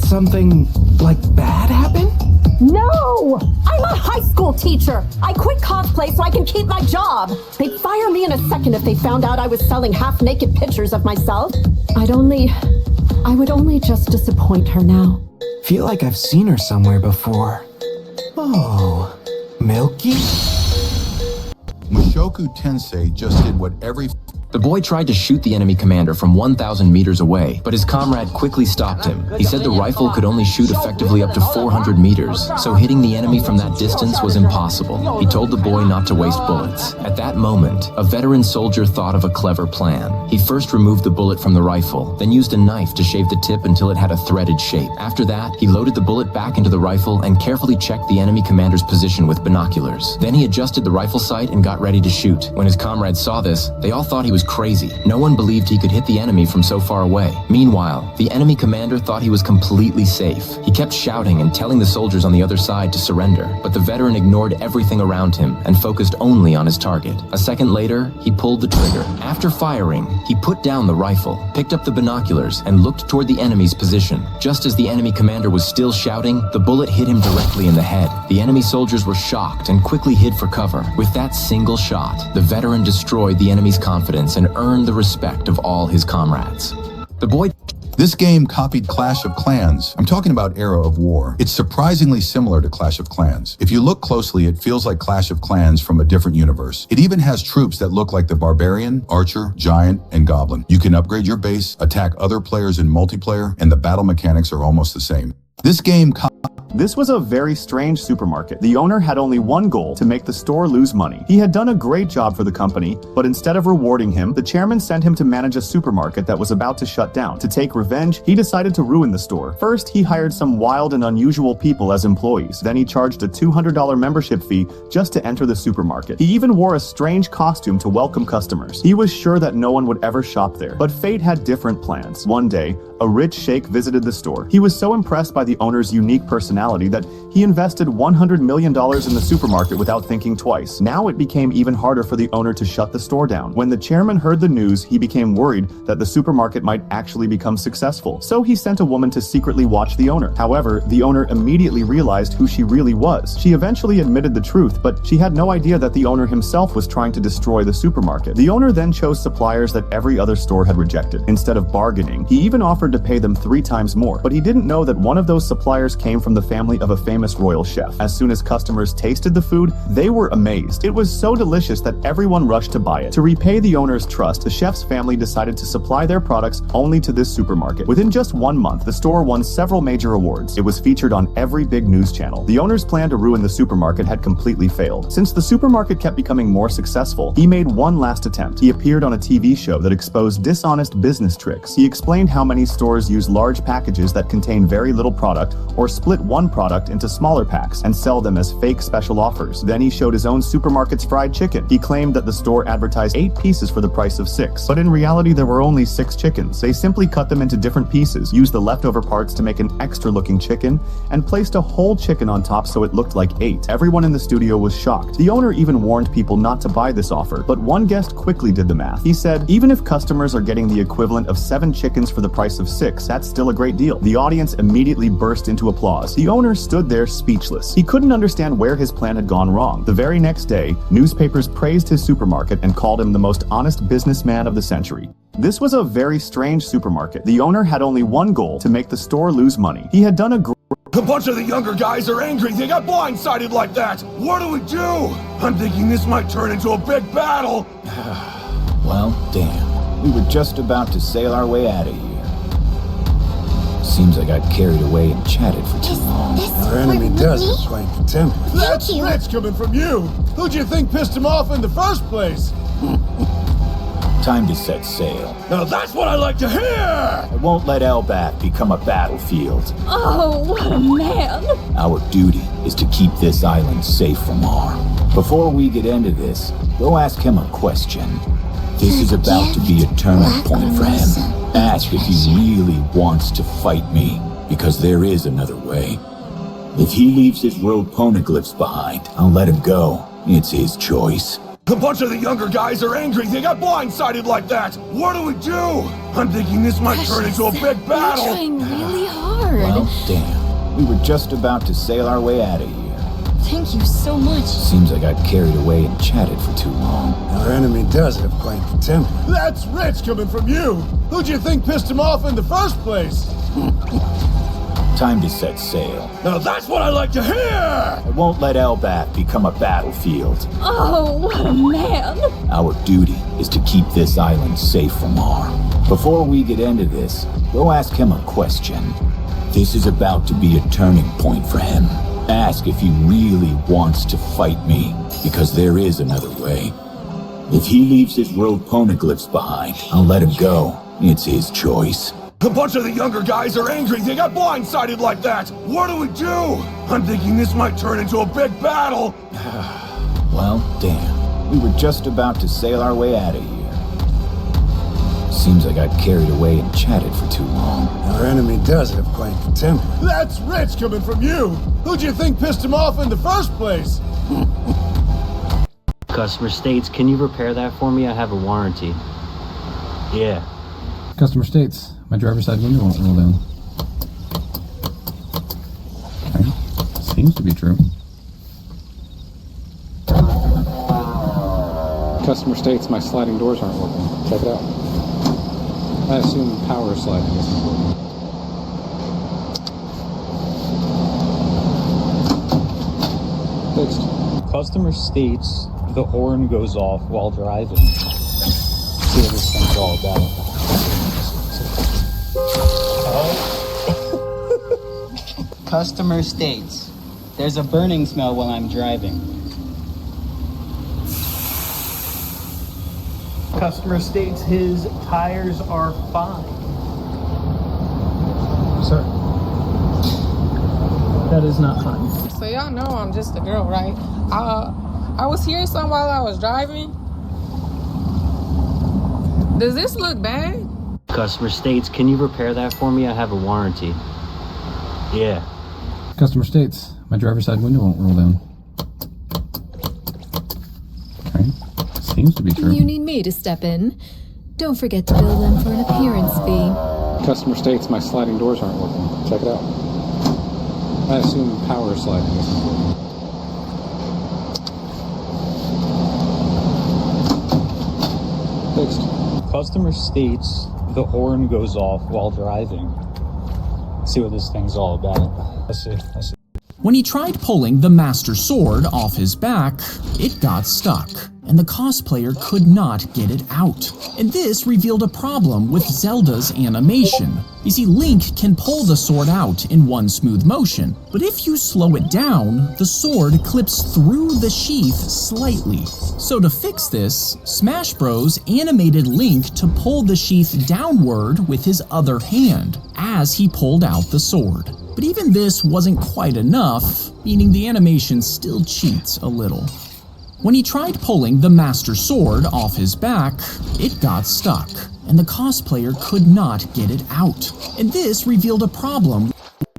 something, like, bad happen? No! I'm a high school teacher! I quit cosplay so I can keep my job! They'd fire me in a second if they found out I was selling half-naked pictures of myself. I would only just disappoint her now. Feel like I've seen her somewhere before. Oh, Milky? Mushoku Tensei just did what every The boy tried to shoot the enemy commander from 1,000 meters away, but his comrade quickly stopped him. He said the rifle could only shoot effectively up to 400 meters, so hitting the enemy from that distance was impossible. He told the boy not to waste bullets. At that moment, a veteran soldier thought of a clever plan. He first removed the bullet from the rifle, then used a knife to shave the tip until it had a threaded shape. After that, he loaded the bullet back into the rifle and carefully checked the enemy commander's position with binoculars. Then he adjusted the rifle sight and got ready to shoot. When his comrades saw this, they all thought he was crazy. No one believed he could hit the enemy from so far away. Meanwhile, the enemy commander thought he was completely safe. He kept shouting and telling the soldiers on the other side to surrender, but the veteran ignored everything around him and focused only on his target. A second later, he pulled the trigger. After firing, he put down the rifle, picked up the binoculars, and looked toward the enemy's position. Just as the enemy commander was still shouting, the bullet hit him directly in the head. The enemy soldiers were shocked and quickly hid for cover. With that single shot, the veteran destroyed the enemy's confidence and earned the respect of all his comrades. The boy... This game copied Clash of Clans. I'm talking about Era of War. It's surprisingly similar to Clash of Clans. If you look closely, it feels like Clash of Clans from a different universe. It even has troops that look like the Barbarian, Archer, Giant, and Goblin. You can upgrade your base, attack other players in multiplayer, and the battle mechanics are almost the same. This was a very strange supermarket. The owner had only one goal: to make the store lose money. He had done a great job for the company, but instead of rewarding him, the chairman sent him to manage a supermarket that was about to shut down. To take revenge, he decided to ruin the store. First, he hired some wild and unusual people as employees. Then he charged a $200 membership fee just to enter the supermarket. He even wore a strange costume to welcome customers. He was sure that no one would ever shop there. But fate had different plans. One day, a rich sheikh visited the store. He was so impressed by the owner's unique personality that he invested $100 million in the supermarket without thinking twice. Now it became even harder for the owner to shut the store down. When the chairman heard the news, he became worried that the supermarket might actually become successful. So he sent a woman to secretly watch the owner. However, the owner immediately realized who she really was. She eventually admitted the truth, but she had no idea that the owner himself was trying to destroy the supermarket. The owner then chose suppliers that every other store had rejected. Instead of bargaining, he even offered to pay them 3 times more. But he didn't know that one of those suppliers came from the family of a famous royal chef. As soon as customers tasted the food, they were amazed. It was so delicious that everyone rushed to buy it. To repay the owner's trust, the chef's family decided to supply their products only to this supermarket. Within just 1 month, the store won several major awards. It was featured on every big news channel. The owner's plan to ruin the supermarket had completely failed. Since the supermarket kept becoming more successful, he made one last attempt. He appeared on a TV show that exposed dishonest business tricks. He explained how many stores use large packages that contain very little product, or split one product into smaller packs and sell them as fake special offers. Then he showed his own supermarket's fried chicken. He claimed that the store advertised 8 pieces for the price of 6, but in reality there were only 6 chickens. They simply cut them into different pieces, used the leftover parts to make an extra looking chicken, and placed a whole chicken on top so it looked like 8. Everyone in the studio was shocked. The owner even warned people not to buy this offer, but one guest quickly did the math. He said, even if customers are getting the equivalent of 7 chickens for the price of 6, that's still a great deal. The audience immediately burst into applause. The owner stood there speechless. He couldn't understand where his plan had gone wrong. The very next day, newspapers praised his supermarket and called him the most honest businessman of the century. This was a very strange supermarket. The owner had only one goal: to make the store lose money. He had done a bunch of the younger guys are angry. They got blindsided like that. What do we do? I'm thinking this might turn into a big battle. Well, damn. We were just about to sail our way out of here. Seems I got carried away and chatted for too long. Our enemy does it quite the temper. That's rich coming from you. Who'd you think pissed him off in the first place? Time to set sail. Now that's what I like to hear! I won't let Elbath become a battlefield. Oh, what a man! Our duty is to keep this island safe from harm. Before we get into this, go ask him a question. This is about to be a turning point for him. Ask if he really wants to fight me, because there is another way. If he leaves his road poneglyphs behind, I'll let him go. It's his choice. A bunch of the younger guys are angry. They got blindsided like that. What do we do? I'm thinking this might turn into a big battle. You're trying really hard. Well, damn. We were just about to sail our way out of here. Thank you so much. Seems I got carried away and chatted for too long. Our enemy does have quite the temper. That's rich coming from you! Who'd you think pissed him off in the first place? Time to set sail. Now that's what I like to hear! I won't let Elbath become a battlefield. Oh, what a man. Our duty is to keep this island safe from harm. Before we get into this, go ask him a question. This is about to be a turning point for him. Ask if he really wants to fight me, because there is another way. If he leaves his rogue poneglyphs behind, I'll let him go. It's his choice. A bunch of the younger guys are angry they got blindsided like that! What do we do? I'm thinking this might turn into a big battle! Well, damn. We were just about to sail our way out of here. Seems I got carried away and chatted for too long. Our enemy does have quite the temper. That's rich coming from you! Who'd you think pissed him off in the first place? Customer states, can you repair that for me? I have a warranty. Yeah. Customer states, my driver's side window won't roll down. Okay. Seems to be true. Customer states, my sliding doors aren't working. Check it out. I assume power sliding isn't working. Fixed. Customer states the horn goes off while driving. See what this thing's all about. Customer states there's a burning smell while I'm driving. Customer states his tires are fine. Sir, that is not fine. So y'all know I'm just a girl, right? I was hearing something while I was driving. Does this look bad? Customer states, can you repair that for me? I have a warranty. Yeah. Customer states, my driver's side window won't roll down. Okay. Seems to be true. You need me to step in. Don't forget to bill them for an appearance fee. Customer states my sliding doors aren't working. Check it out. I assume power sliding isn't working. Fixed. Customer states the horn goes off while driving. See what this thing's all about. I see. When he tried pulling the Master Sword off his back, it got stuck, and the cosplayer could not get it out. And this revealed a problem with Zelda's animation. You see, Link can pull the sword out in one smooth motion, but if you slow it down, the sword clips through the sheath slightly. So to fix this, Smash Bros. Animated Link to pull the sheath downward with his other hand, as he pulled out the sword. But even this wasn't quite enough, meaning the animation still cheats a little. When he tried pulling the Master Sword off his back, it got stuck, and the cosplayer could not get it out. And this revealed a problem.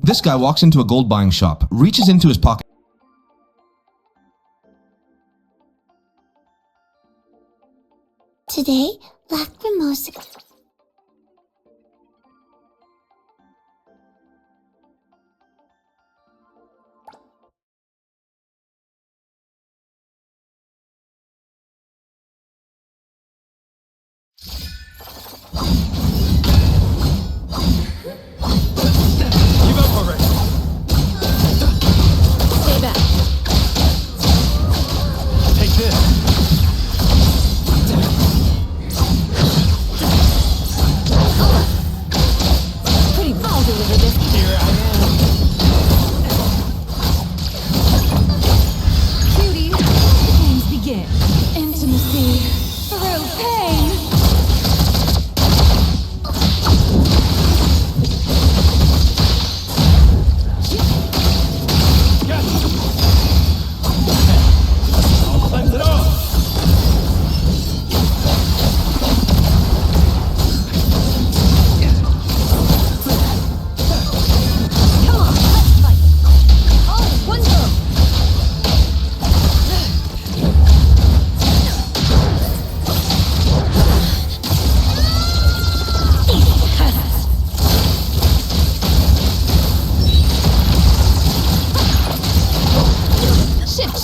This guy walks into a gold buying shop, reaches into his pocket. Today, Lacrimosa. Give up already! Stay back. Take this!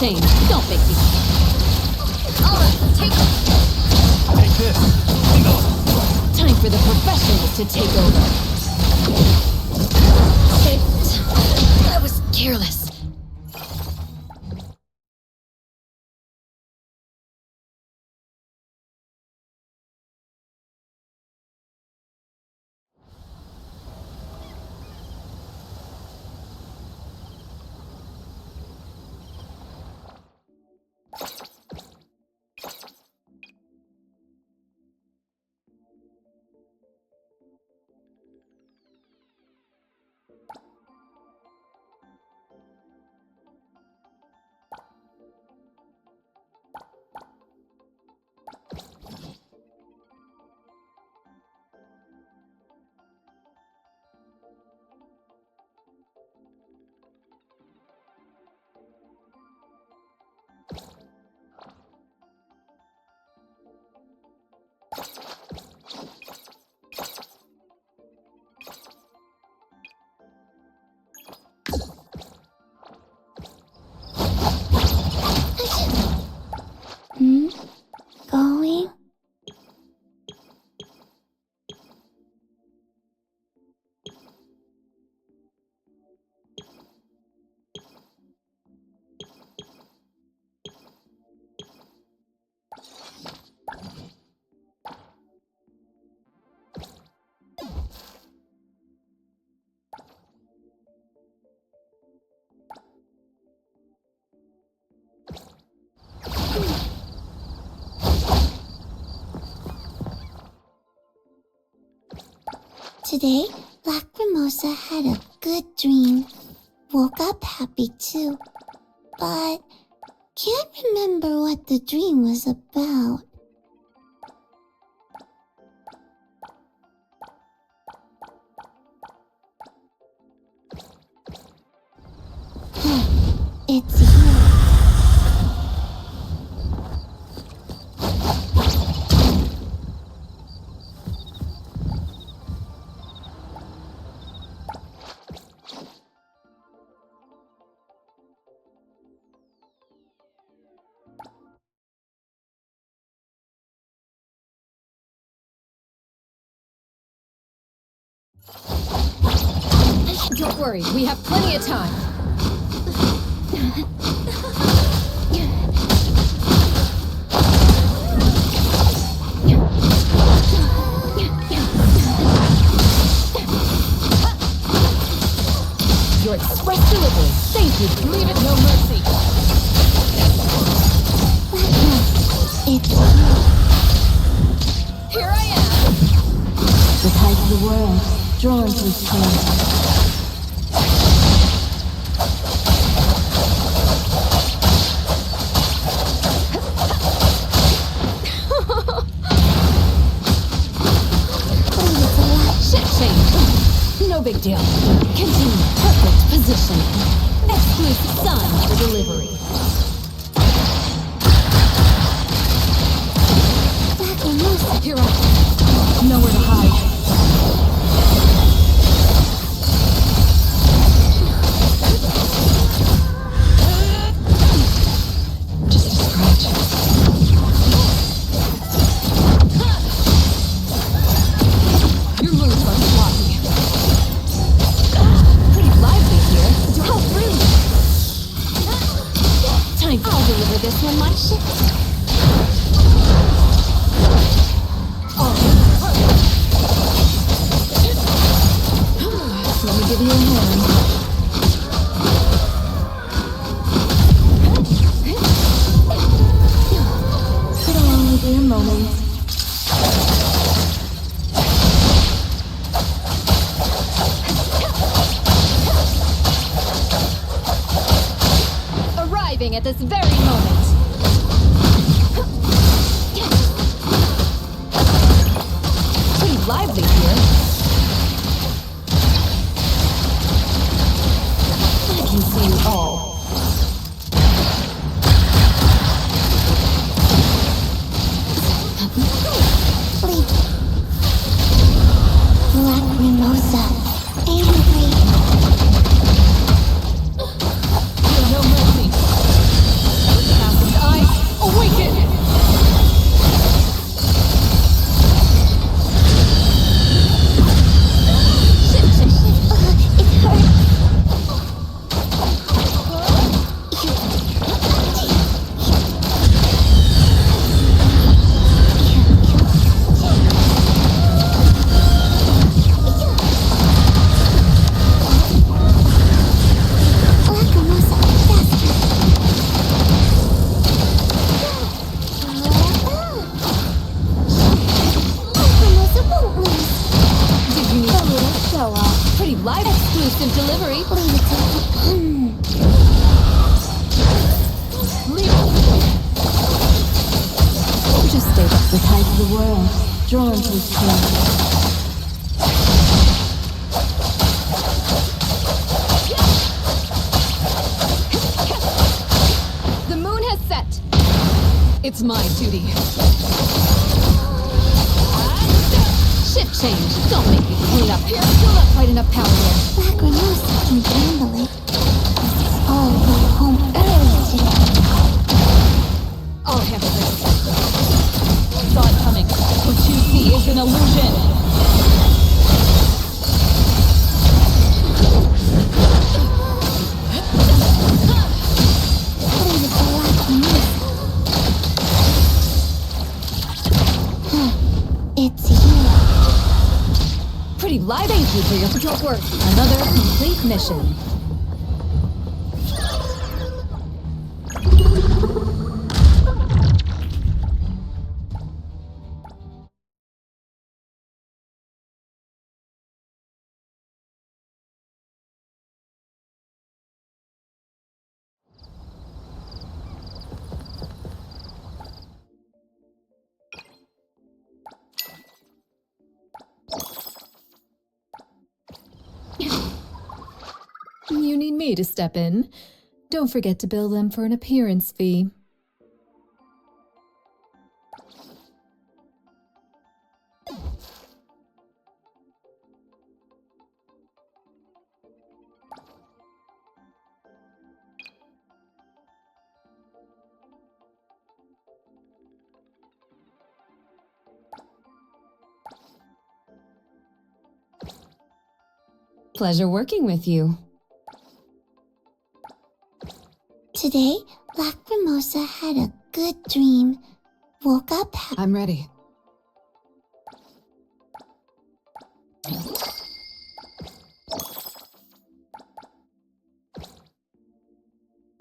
change. Don't make me. Alright, take this. Time for the professionals to take over. That was careless. Going? Today, Lacrimosa had a good dream. Woke up happy too. But can't remember what the dream was about. It's you. Don't worry, we have plenty of time. Your express delivery. Thank you. Leave it no mercy. It's Here I am. The tide of the world, drawn to its current. No big deal. Continue. Perfect position. Exclusive sun for delivery. Here I am. Nowhere to hide. Just a scratch. Your moves are sloppy. Pretty lively here. How rude! Time. I'll deliver this one myself. Let me give you a hand. It'll only be a moment. Arriving at this very moment. Pretty lively here. I can see you all. Lacrimosa, angry. No mercy. Exclusive delivery. Just stayed up the tide of the world, drawn to his king. The moon has set. It's my duty. Shift change. Don't make me clean up here. Still not quite enough power there. Lacrymosa can handle it. I'll go home early today. I'll handle this. Saw it coming. What you see is an illusion. It's you. Pretty live, thank you for your patrol work. Another complete mission. You need me to step in. Don't forget to bill them for an appearance fee. Pleasure working with you. Today, Lacrymosa had a good dream. Woke up happy. I'm ready.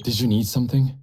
Did you need something?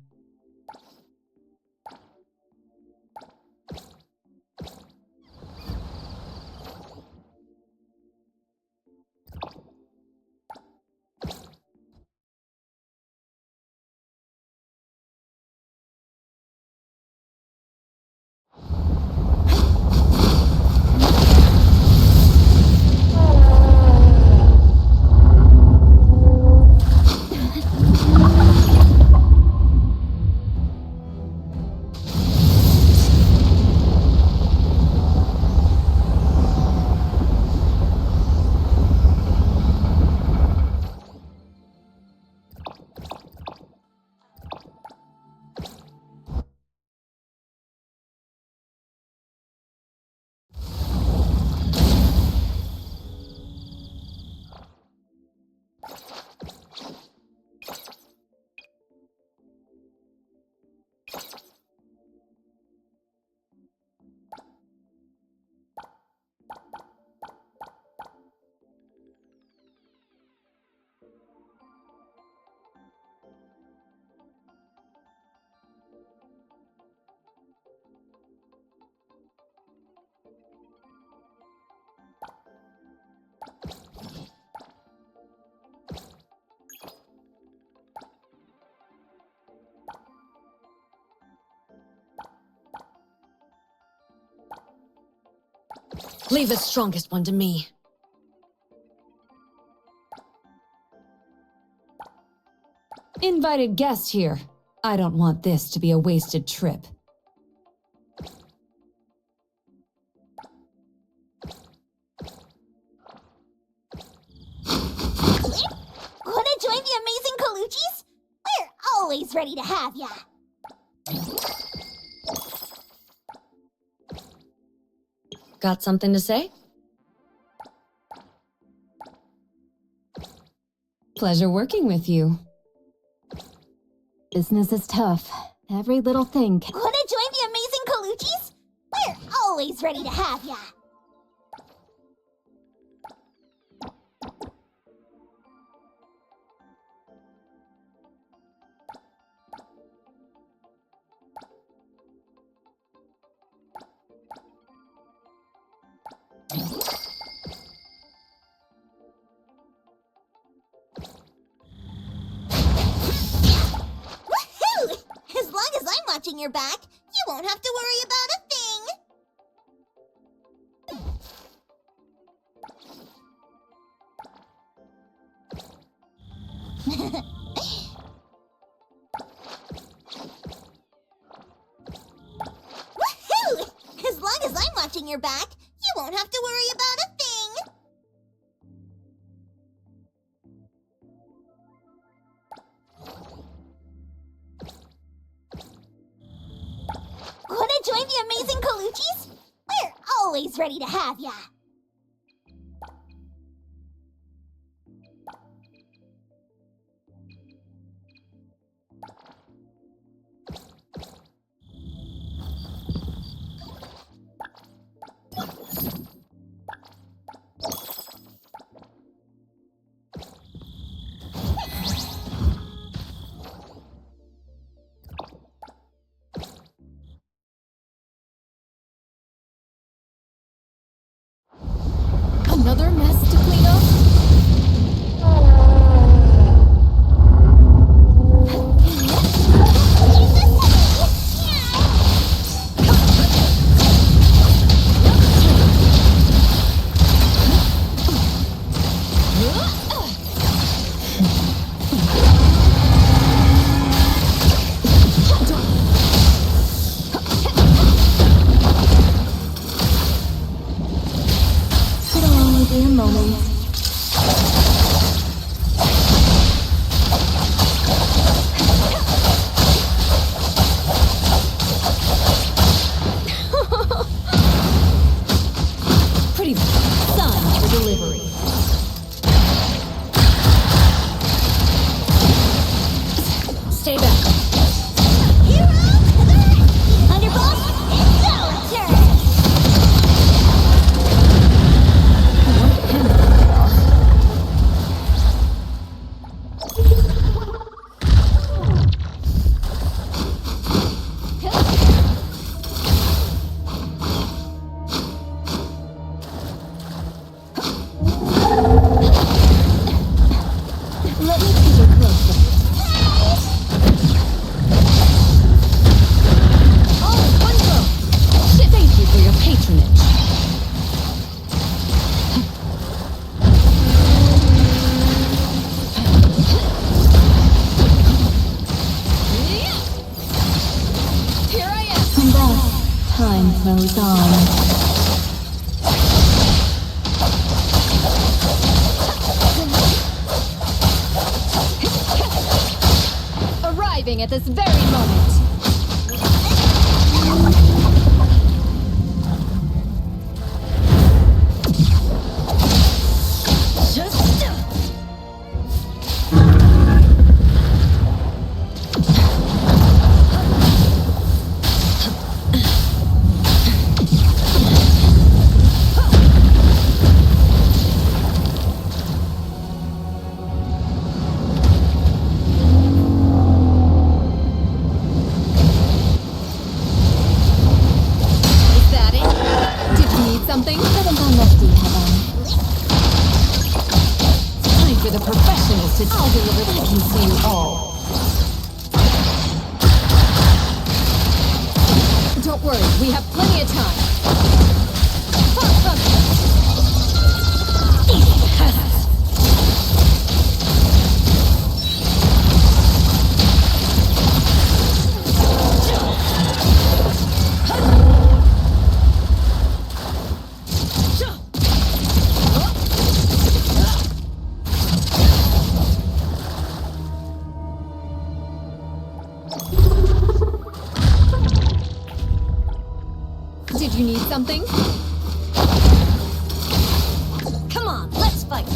Leave the strongest one to me. Invited guest here. I don't want this to be a wasted trip. Wanna join the amazing Colucci's? We're always ready to have ya. Got something to say? Pleasure working with you. Business is tough. Every little thing. Wanna join the amazing Colucci's? We're always ready to have ya. watching your back, you won't have to worry about a thing. Woohoo! As long as I'm watching your back, you won't have to worry about a thing. Wanna join the amazing Colucci's? We're always ready to have ya. Another mess to clean up? It'll only be a moment. Pretty sign for delivery. Stay back. Underboss, it's our turn. Let me take a close look. Oh, wonderful. Shit, thank you for your patronage. Here I am. And thus, time flows on. Arriving at this very moment. Is that it? Did you need something? Haven't gone lefty, have I? Time for the professionals to I'll deliver. I can see you all. Don't worry, we have plenty of time. These pests. Did you need something? Come on, let's fight.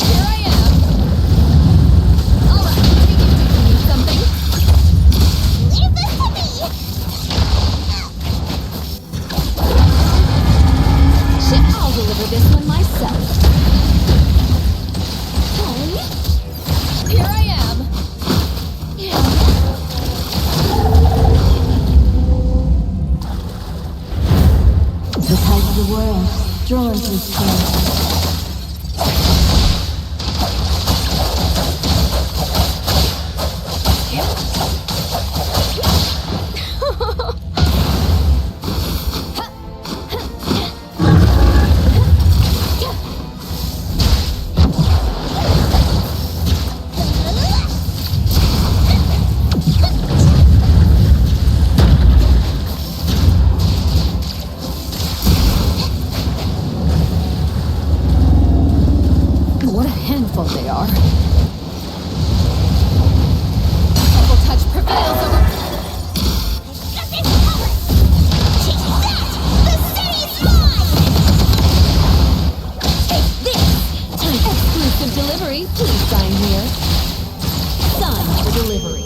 Here I am. All right, did you need something? Leave this to me. Shit, I'll deliver this one myself. Here I am. The tide of the world, drawn to its place. useful they are. Double touch prevails over. Exclusive delivery. Please sign here. Sign for delivery.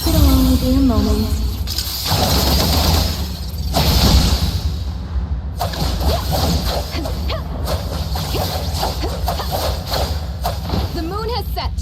It'll only be a moment. The moon has set.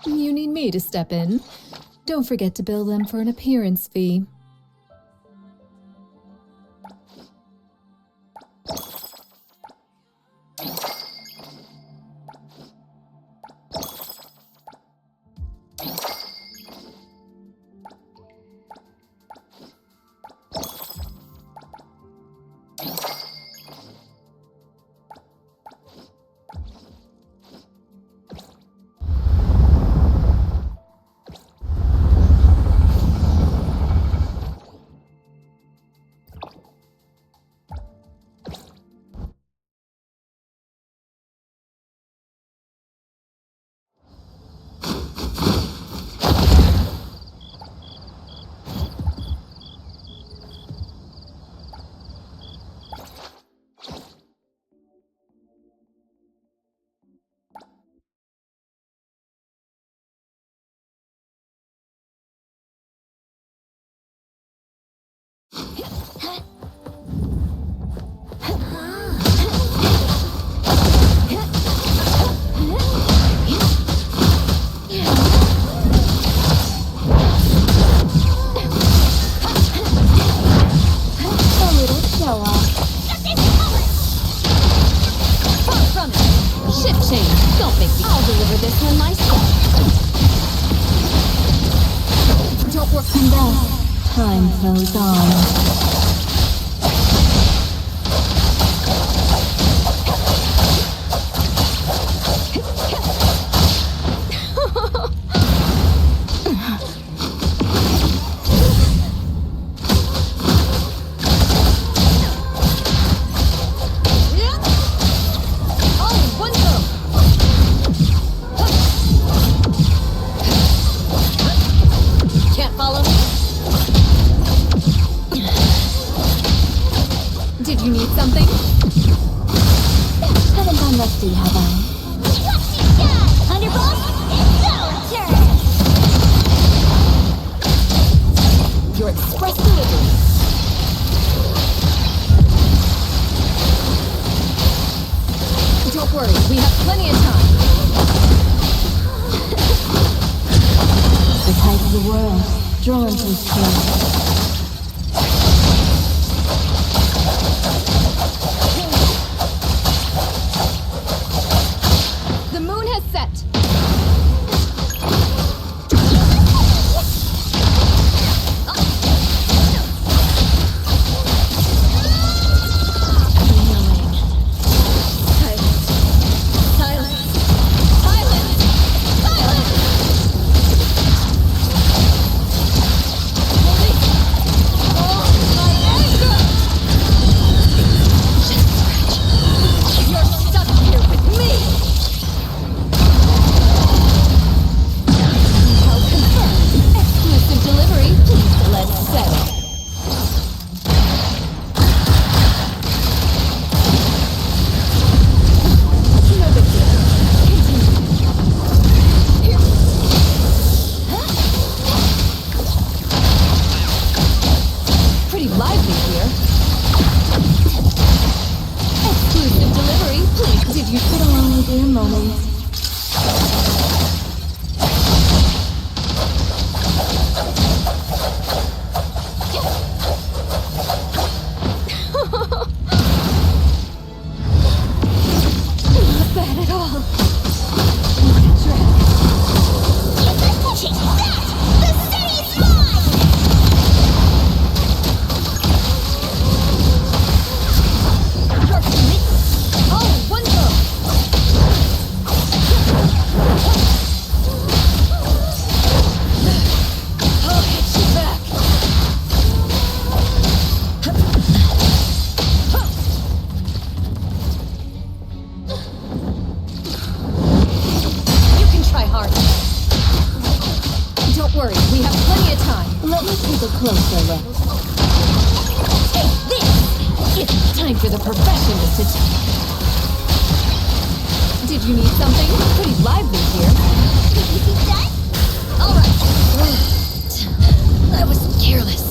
You need me to step in. Don't forget to bill them for an appearance fee. Time flows on. Can't follow me? Did you need something? Haven't gone rusty, have I? Thunderbolt, it's Your express delivery. Don't worry, we have plenty of time. The tide of the world, drawn to its place. The moon has set. be a moment. Not bad at all. What a drag. Take that! The city's mine! Oh, one go! I'll hit you back! You can try harder. Don't worry, we have plenty of time. Let me take a closer look. Take this! It's time for the professionals to Did you need something? Pretty lively here. You think that? All right. That was careless.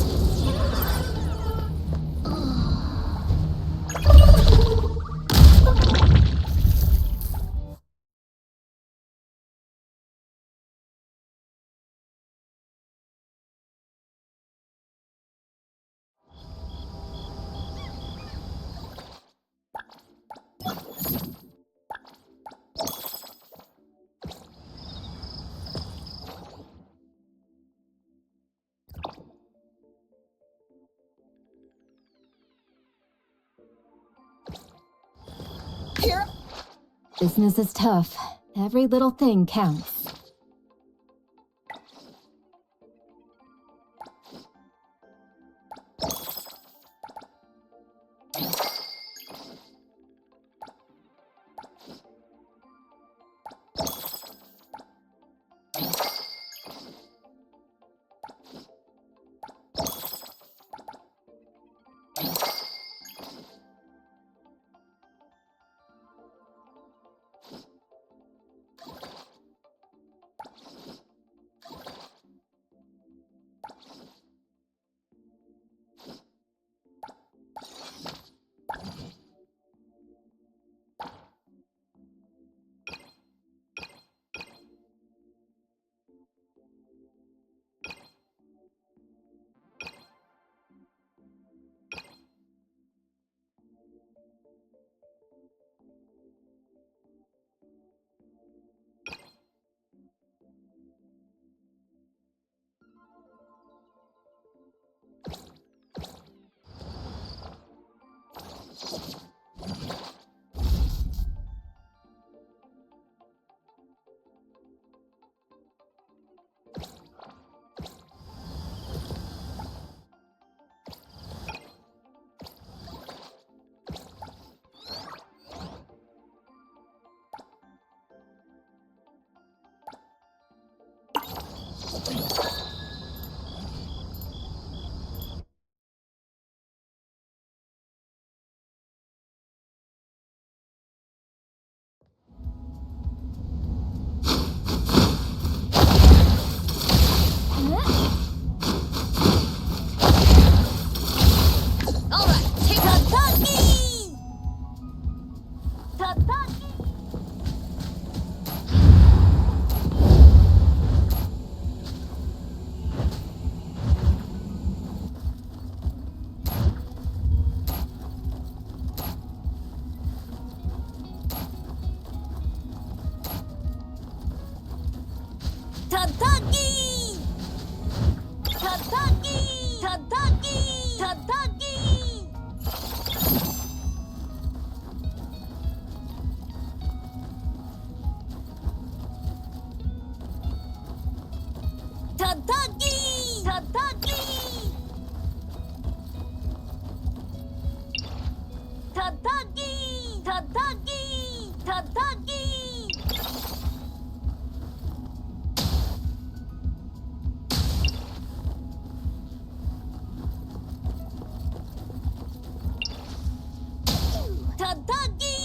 Here. Business is tough. Every little thing counts. Tadaki! Tadaki! Tadaki! Tadaki! Tadaki! Tadaki! Tadaki! Tadaki! Tadaki!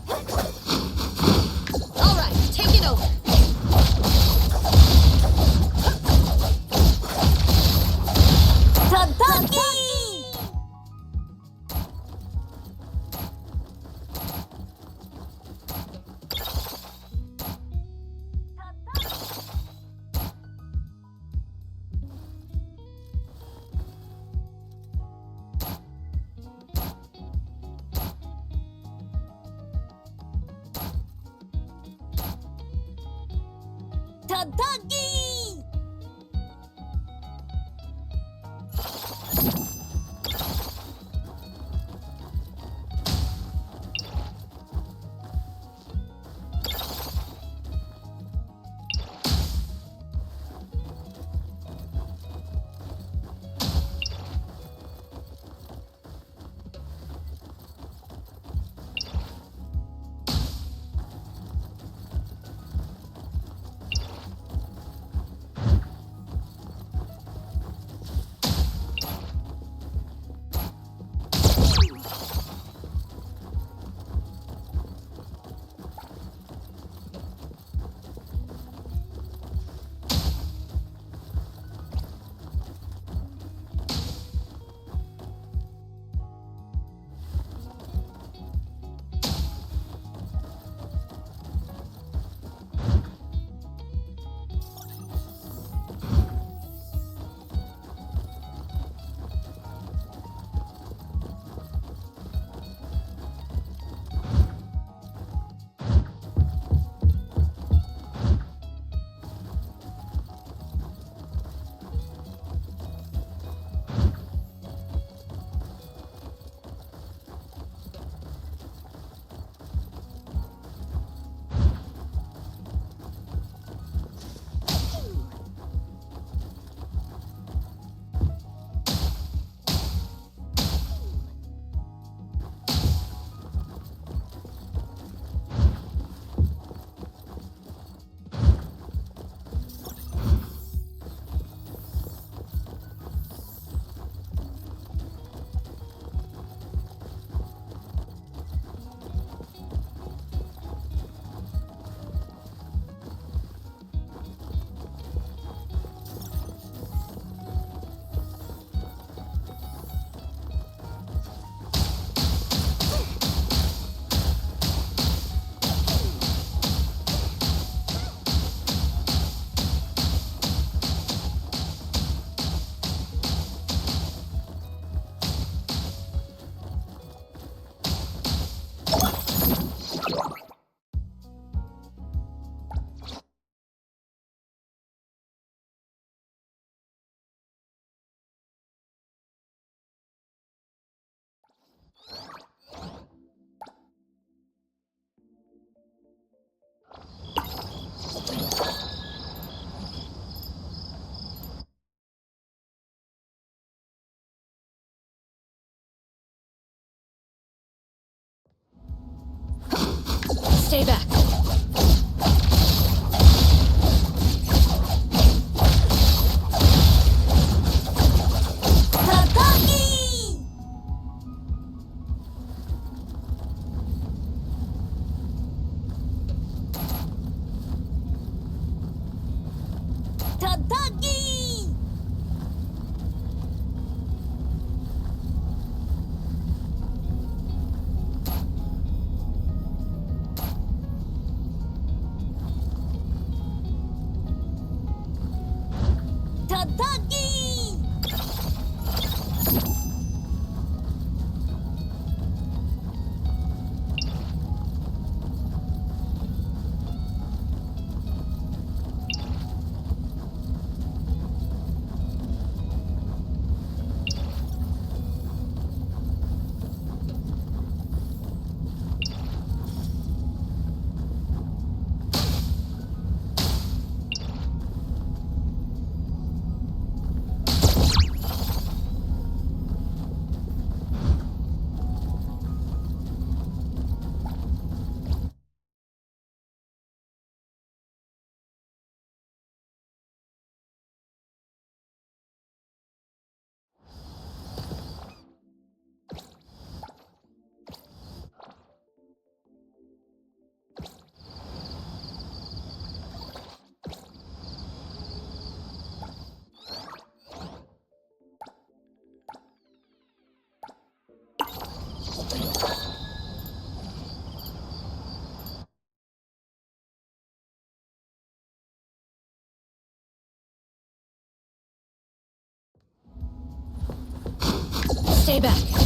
All right, take it over. Tadagi! Stay back. Tadagi! Tadagi! Stay back.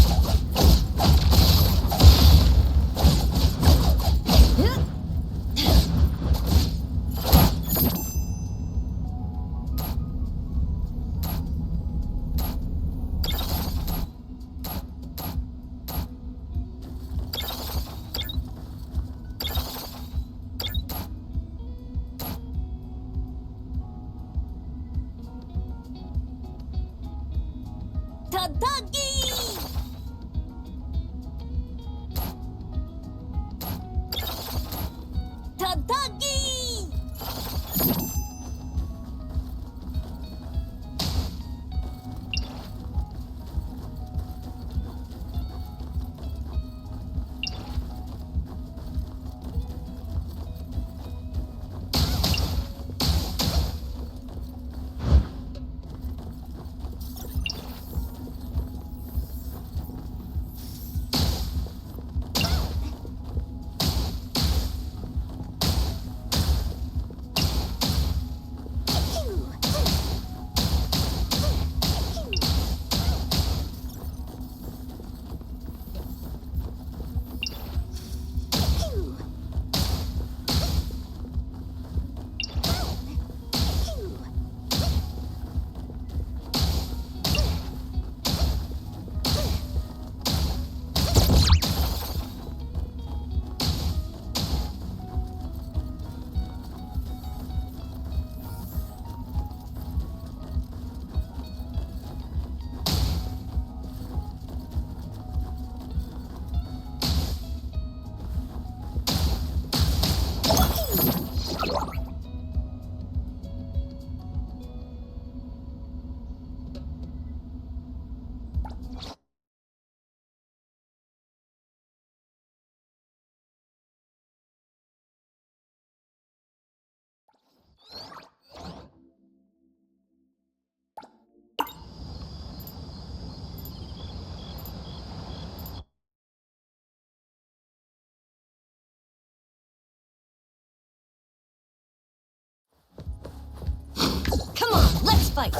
Come on, let's fight.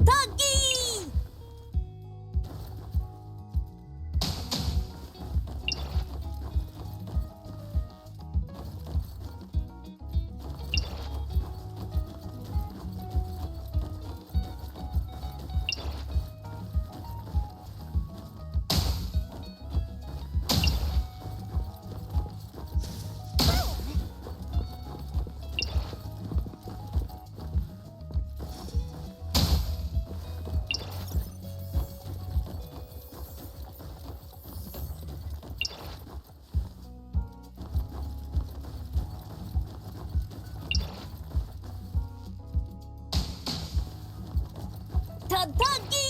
Tataki! Tataki!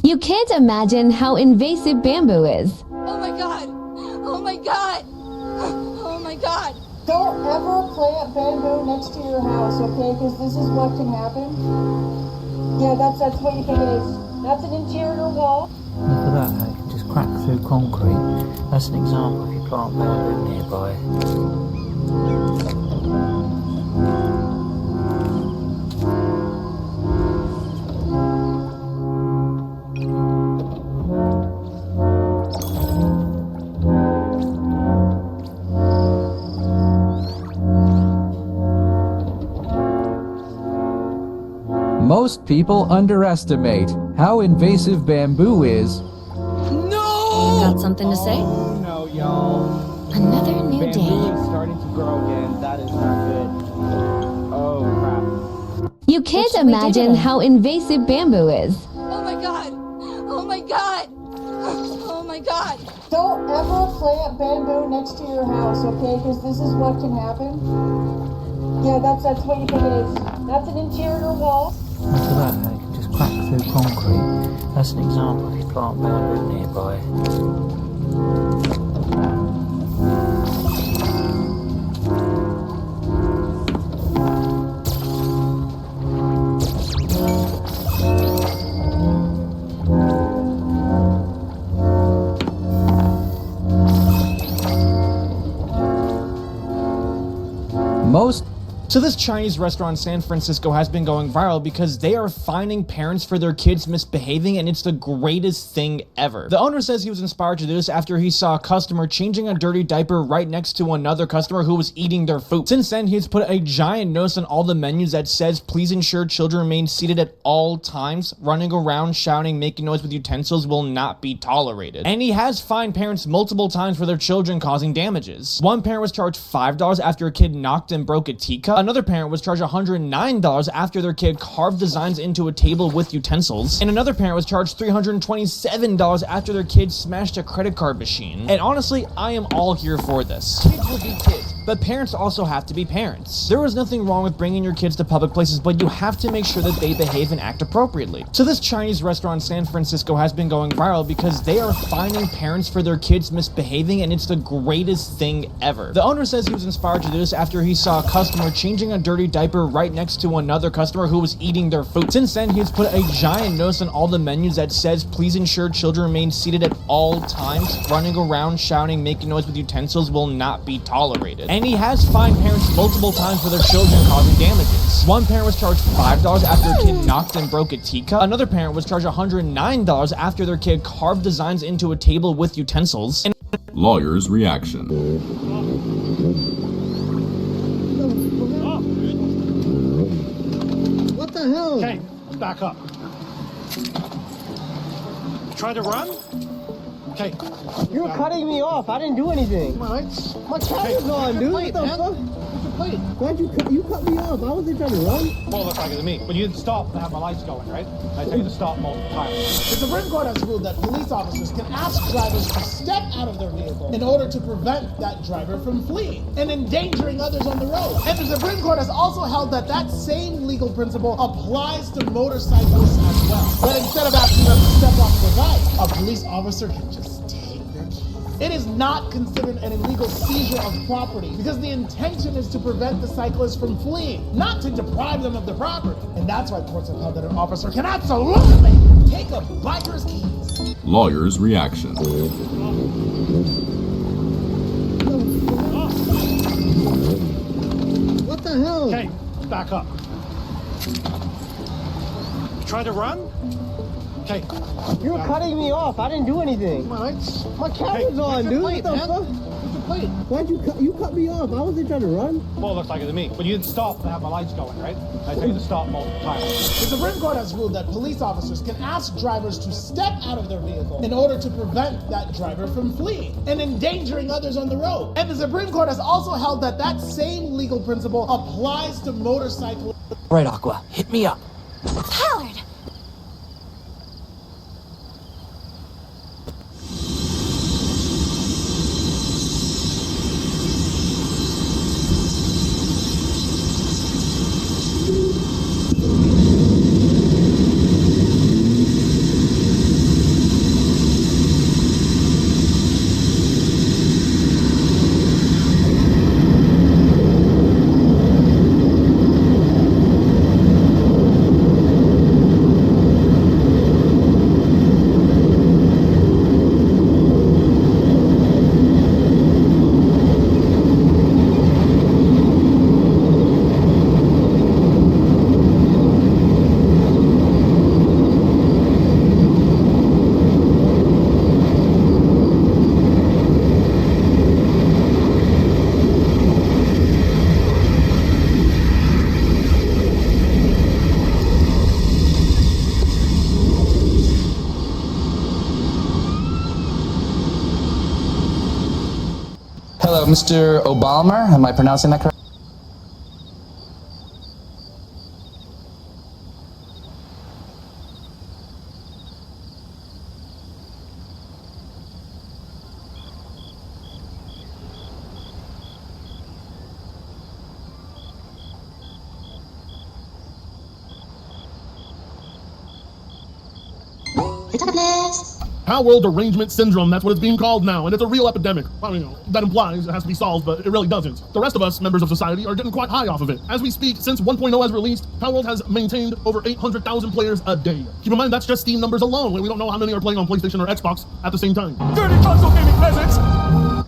You can't imagine how invasive bamboo is. Oh my god! Oh my god! Oh my god! Don't ever plant bamboo next to your house, okay? Because this is what can happen. Yeah, that's what you think it is. That's an interior wall. Look at that, it can just crack through concrete. That's an example if you plant bamboo nearby. Most people underestimate how invasive bamboo is. Got something to say? Oh no, y'all. Another new Bamboo day. is starting to grow again. That is not good. Oh crap. You can't imagine how invasive bamboo is. Oh my god! Oh my god! Oh my god! Don't ever plant bamboo next to your house, okay? Because this is what can happen. Yeah, that's what you think it is. That's an interior wall. Look at that, it can just crack through concrete. That's an example if you plant bamboo nearby. So this Chinese restaurant in San Francisco has been going viral because they are fining parents for their kids misbehaving, and it's the greatest thing ever. The owner says he was inspired to do this after he saw a customer changing a dirty diaper right next to another customer who was eating their food. Since then, he's put a giant notice on all the menus that says, "Please ensure children remain seated at all times. Running around, shouting, making noise with utensils will not be tolerated." And he has fined parents multiple times for their children causing damages. One parent was charged $5 after a kid knocked and broke a teacup. Another parent was charged $109 after their kid carved designs into a table with utensils. And another parent was charged $327 after their kid smashed a credit card machine. And honestly, I am all here for this. Kids will be kids, but parents also have to be parents. There is nothing wrong with bringing your kids to public places, but you have to make sure that they behave and act appropriately. So this Chinese restaurant in San Francisco has been going viral because they are fining parents for their kids misbehaving, and it's the greatest thing ever. The owner says he was inspired to do this after he saw a customer changing a dirty diaper right next to another customer who was eating their food. Since then, he's put a giant notice on all the menus that says, "Please ensure children remain seated at all times. Running around, shouting, making noise with utensils will not be tolerated." And he has fined parents multiple times for their children causing damages. One parent was charged $5 after a kid knocked and broke a teacup. Another parent was charged $109 after their kid carved designs into a table with utensils. And Lawyer's reaction. What the hell? Okay, back up. Try to run? Okay. You're cutting me off. I didn't do anything. My camera's on, dude. What the fuck? Why'd you cut me off? I wasn't trying to run. Well, looks like it to me. But you didn't stop to have my lights going, right? I tell you to stop multiple times. The Supreme Court has ruled that police officers can ask drivers to step out of their vehicle in order to prevent that driver from fleeing and endangering others on the road. And the Supreme Court has also held that that same legal principle applies to motorcyclists as well. But instead of asking them to step off their bike, a police officer can just take their keys. It is not considered an illegal seizure of property because the intention is to prevent the cyclist from fleeing, not to deprive them of the property. And that's why courts have held that an officer can absolutely take a biker's keys. Lawyer's reaction. What the hell? Okay, back up. Try to run? Okay. You're cutting me off. I didn't do anything. My camera's on, dude. What the fuck? Why'd you cut me off? I wasn't trying to run. Well, looks like it to me. But you didn't stop to have my lights going, right? I tell you to stop multiple times. The Supreme Court has ruled that police officers can ask drivers to step out of their vehicle in order to prevent that driver from fleeing and endangering others on the road. And the Supreme Court has also held that that same legal principle applies to motorcyclists. Right, Aqua, hit me up. Howard! Hello, Mr. Obama. Am I pronouncing that correct? Power World Derangement Syndrome, that's what it's being called now, and it's a real epidemic. I mean, that implies it has to be solved, but it really doesn't. The rest of us, members of society, are getting quite high off of it. As we speak, since 1.0 has released, Power World has maintained over 800,000 players a day. Keep in mind, that's just Steam numbers alone. We don't know how many are playing on PlayStation or Xbox at the same time. Dirty console gaming peasants!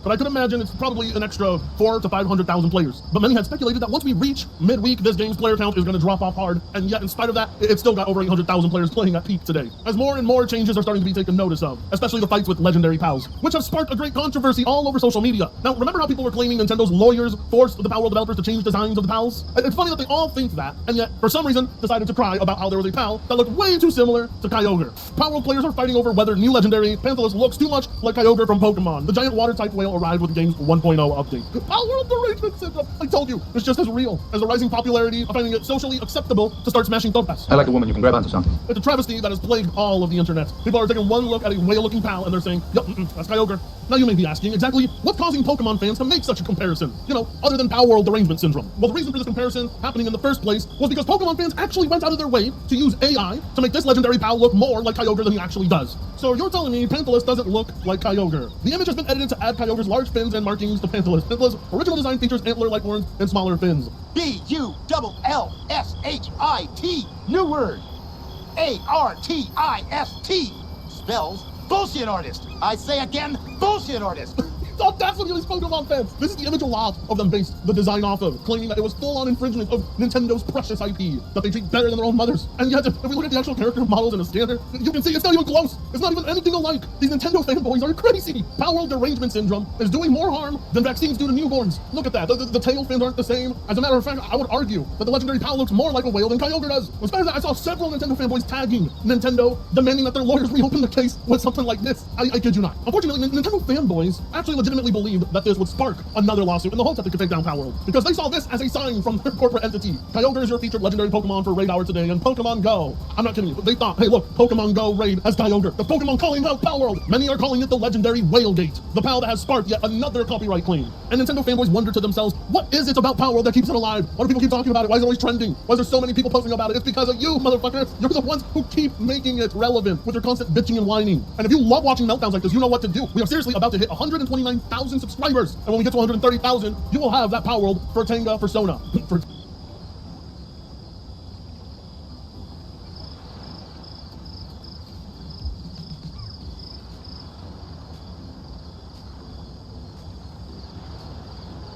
But I could imagine it's probably an extra 400,000 to 500,000 players. But many had speculated that once we reach midweek, this game's player count is going to drop off hard, and yet in spite of that, it's still got over 800,000 players playing at peak today. As more and more changes are starting to be taken notice of, especially the fights with legendary pals, which have sparked a great controversy all over social media. Now, remember how people were claiming Nintendo's lawyers forced the Power World developers to change designs of the pals? It's funny that they all think that, and yet, for some reason, decided to cry about how there was a pal that looked way too similar to Kyogre. Power World players are fighting over whether new legendary Panthalus looks too much like Kyogre from Pokemon. The giant water-type whale arrived with the game's 1.0 update. Power World Derangement Syndrome, I told you, it's just as real as the rising popularity of finding it socially acceptable to start smashing tortas. I like a woman you can grab onto something. It's a travesty that has plagued all of the internet. People are taking one look at a whale-looking pal and they're saying, yup, that's Kyogre. Now you may be asking, exactly what's causing Pokemon fans to make such a comparison? You know, other than Power World Derangement Syndrome. Well, the reason for this comparison happening in the first place was because Pokemon fans actually went out of their way to use AI to make this legendary pal look more like Kyogre than he actually does. So you're telling me Panthalus doesn't look like Kyogre. The image has been edited to add Kyogre's large fins and markings to Panthalus. Panthalus' original design features antler-like horns and smaller fins. B-U-L-L-S-H-I-T. New word. A-R-T-I-S-T. Spells bullshit artist. I say again, bullshit artist. Oh, that's what these Pokemon fans. This is the image a lot of them based the design off of, claiming that it was full-on infringement of Nintendo's precious IP that they treat better than their own mothers. And yet, if we look at the actual character models in a scanner, you can see it's not even close. It's not even anything alike. These Nintendo fanboys are crazy. Power World Derangement Syndrome is doing more harm than vaccines do to newborns. Look at that. The tail fins aren't the same. As a matter of fact, I would argue that the legendary pal looks more like a whale than Kyogre does. In spite of that, I saw several Nintendo fanboys tagging Nintendo, demanding that their lawyers reopen the case with something like this. I kid you not. Unfortunately, Nintendo fanboys actually legitimately believed that this would spark another lawsuit in the hopes that they could take down Power World, because they saw this as a sign from their corporate entity. Kyogre is your featured legendary Pokemon for Raid Hour today, and Pokemon Go. I'm not kidding you, but they thought, hey look, Pokemon Go raid as Kyogre. The Pokemon calling out Power World. Many are calling it the legendary Whalegate, the pal that has sparked yet another copyright claim. And Nintendo fanboys wonder to themselves, what is it about Power World that keeps it alive? Why do people keep talking about it? Why is it always trending? Why is there so many people posting about it? It's because of you, motherfuckers. You're the ones who keep making it relevant with your constant bitching and whining. And if you love watching meltdowns like this, you know what to do. We are seriously about to hit 129,000 subscribers, and when we get to 130,000, you will have that Power World for Tenga persona.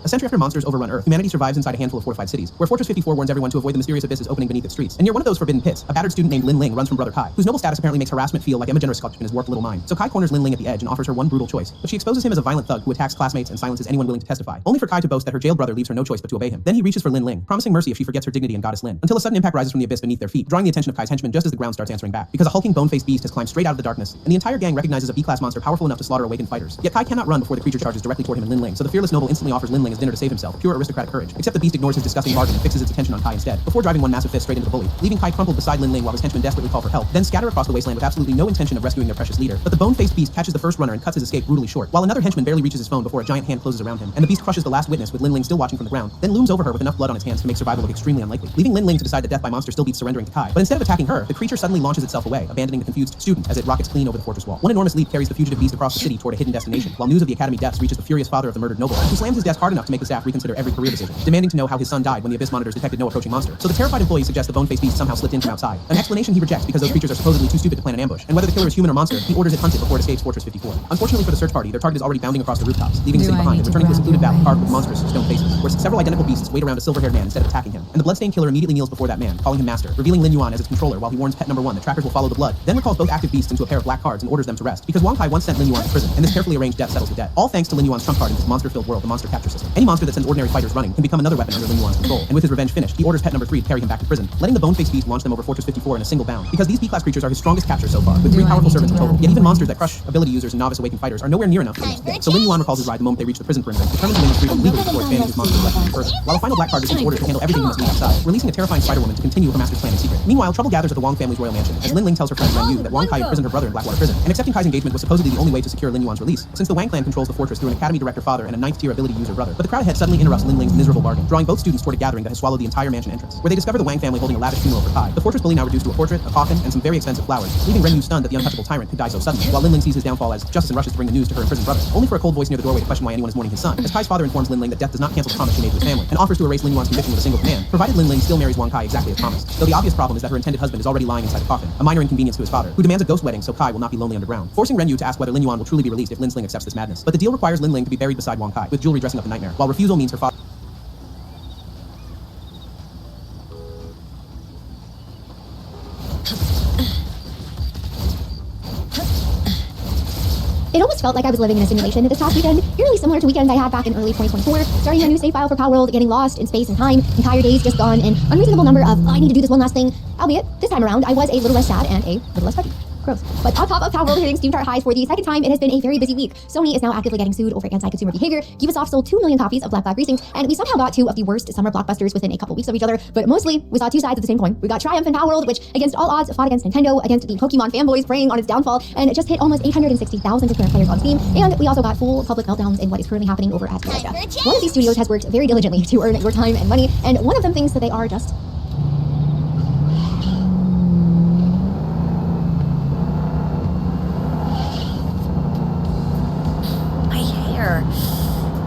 A century after monsters overrun Earth, humanity survives inside a handful of fortified cities, where Fortress 54 warns everyone to avoid the mysterious abysses opening beneath its streets. And near one of those forbidden pits, a battered student named Lin Ling runs from Brother Kai, whose noble status apparently makes harassment feel like Emma Generous sculpture in his warped little mind. So Kai corners Lin Ling at the edge and offers her one brutal choice, but she exposes him as a violent thug who attacks classmates and silences anyone willing to testify, only for Kai to boast that her jailed brother leaves her no choice but to obey him. Then he reaches for Lin Ling, promising mercy if she forgets her dignity and goddess Lin, until a sudden impact rises from the abyss beneath their feet, drawing the attention of Kai's henchmen just as the ground starts answering back, because a hulking bone-faced beast has climbed straight out of the darkness, and the entire gang recognizes a B-class monster powerful enough to slaughter awakened fighters. Yet Kai cannot run before the creature charges directly toward him and Lin Ling, so the fearless noble instantly offers Lin Ling his dinner to save himself, pure aristocratic courage. Except the beast ignores his disgusting bargain and fixes its attention on Kai instead, before driving one massive fist straight into the bully, leaving Kai crumpled beside Lin Ling while his henchmen desperately call for help, then scatter across the wasteland with absolutely no intention of rescuing their precious leader. But the bone-faced beast catches the first runner and cuts his escape brutally short, while another henchman barely reaches his phone before a giant hand closes around him, and the beast crushes the last witness with Lin Ling still watching from the ground, then looms over her with enough blood on its hands to make survival look extremely unlikely, leaving Lin Ling to decide that death by monster still beats surrendering to Kai. But instead of attacking her, the creature suddenly launches itself away, abandoning the confused student as it rockets clean over the fortress wall. One enormous leap carries the fugitive beast across the city toward a hidden destination, while news of the academy deaths reaches the furious father of the murdered noble, who slams his desk hard enough to make the staff reconsider every career decision, demanding to know how his son died when the abyss monitors detected no approaching monster. So the terrified employee suggests the bone-faced beast somehow slipped in from outside, an explanation he rejects because those creatures are supposedly too stupid to plan an ambush, and whether the killer is human or monster, he orders it hunted before it escapes Fortress 54. Unfortunately for the search party, their target is already bounding across the rooftops, leaving the city behind and returning to a secluded valley carved with monstrous stone faces, where several identical beasts wait around a silver-haired man instead of attacking him, and the bloodstained killer immediately kneels before that man, calling him master, revealing Lin Yuan as its controller while he warns pet number 1 that trackers will follow the blood, then recalls both active beasts into a pair of black cards and orders them to rest, because Wang Kai once sent Lin Yuan to prison, and this carefully arranged death settles the debt. All thanks to Lin Yuan's trump card in this monster-filled world, the monster capture system. Any monster that sends ordinary fighters running can become another weapon under Lin Yuan's control, and with his revenge finished, he orders pet number 3 to carry him back to prison, letting the bone-faced beast launch them over Fortress 54 in a single bound. Because these B-class creatures are his strongest capture so far, with 3 powerful servants in total. Yet even monsters that crush ability users and novice awakened fighters are nowhere near enough to win this. So Lin Yuan recalls his ride the moment they reach the prison perimeter, determined to win his freedom legally before expanding his monster weapon further. While a final black card receives orders to handle everything he must meet outside, releasing a terrifying Spider-Woman to continue her master's plan in secret. Meanwhile, trouble gathers at the Wong family's royal mansion, as Lin Ling tells her friend Ren Yu that Wang Kai imprisoned her brother in Blackwater Prison, and accepting Kai's engagement was supposedly the only way to secure Lin Yuan's release, since the Wang clan controls the fortress through an academy director father and a 9th tier ability user brother. But the crowd ahead suddenly interrupts Lin Ling's miserable bargain, drawing both students toward a gathering that has swallowed the entire mansion entrance, where they discover the Wang family holding a lavish funeral for Kai. The fortress bully now reduced to a portrait, a coffin, and some very expensive flowers, leaving Ren Yu stunned that the untouchable tyrant could die so suddenly, while Lin Ling sees his downfall as justice and rushes to bring the news to her imprisoned brother, only for a cold voice near the doorway to question why anyone is mourning his son, as Kai's father informs Lin Ling that death does not cancel the promise she made to his family, and offers to erase Lin Yuan's conviction with a single command, provided Lin Ling still marries Wang Kai exactly as promised. Though the obvious problem is that her intended husband is already lying inside the coffin, a minor inconvenience to his father, who demands a ghost wedding so Kai will not be lonely underground, forcing Ren Yu to ask whether Lin Yuan will truly be released if Lin Ling accepts this madness. But the deal requires Lin Ling to be buried beside Wang Kai, with jewelry dressing up a nightmare, while refusal means her father. It almost felt like I was living in a simulation this past weekend, eerily similar to weekends I had back in early 2024, starting a new save file for Palworld, getting lost in space and time, entire days just gone, an unreasonable number of, I need to do this one last thing, albeit, this time around, I was a little less sad and a little less happy. Gross. But on top of Palworld hitting Steam chart highs for the second time, it has been a very busy week. Sony is now actively getting sued over anti-consumer behavior. Ubisoft sold 2 million copies of Black Flag Racing, and we somehow got 2 of the worst summer blockbusters within a couple weeks of each other. But mostly, we saw 2 sides of the same coin. We got Triumph and Palworld, which, against all odds, fought against Nintendo, against the Pokemon fanboys preying on its downfall, and it just hit almost 860,000 concurrent players on Steam. And we also got full public meltdowns in what is currently happening over at Bethesda. One of these studios has worked very diligently to earn your time and money, and one of them thinks that they are just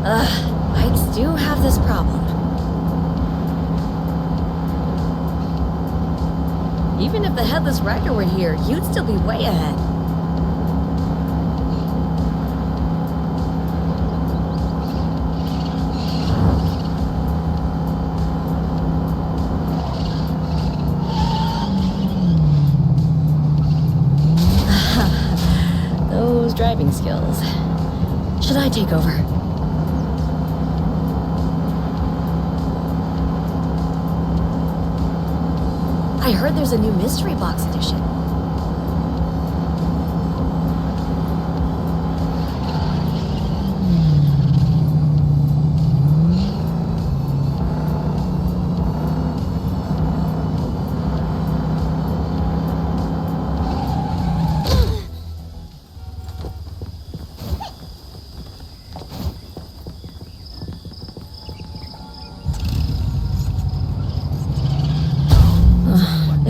Heights do have this problem. Even if the Headless Wrecker were here, you'd still be way ahead. Those driving skills. Should I take over? I heard there's a new mystery box edition.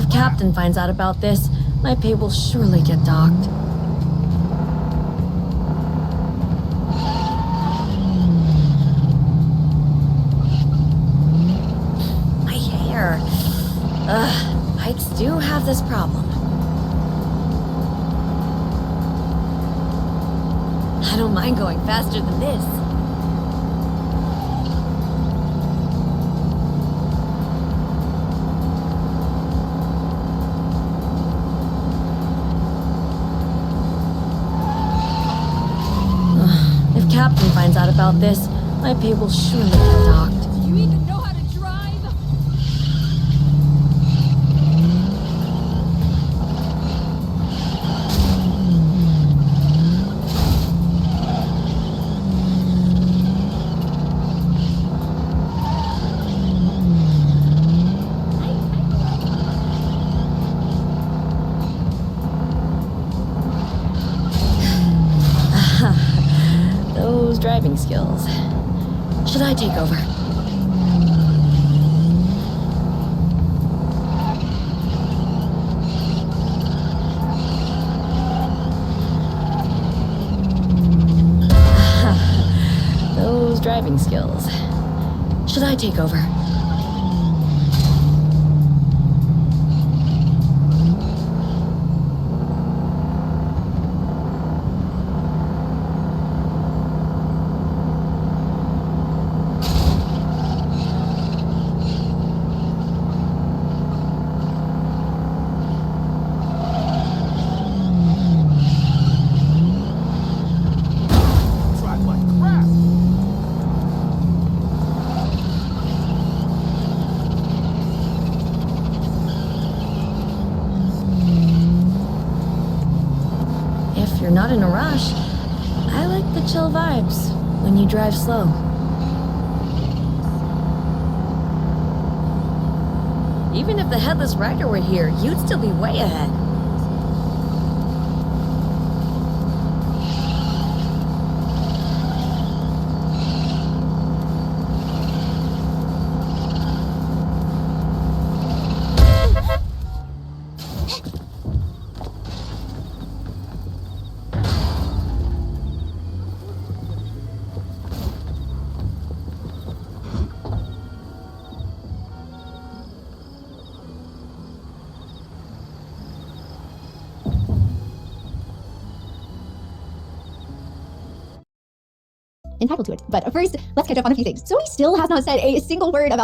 Captain finds out about this, my pay will surely get docked. My hair. Heights do have this problem. I don't mind going faster than this. Captain finds out about this, my pay will surely get docked. Do you even know how to drive? Driving skills. Should I take over? Those driving skills. Should I take over? If you're not in a rush, I like the chill vibes when you drive slow. Even if the headless rider were here, you'd still be way ahead. Entitled to it. But first, let's catch up on a few things. Sony still has not said a single word about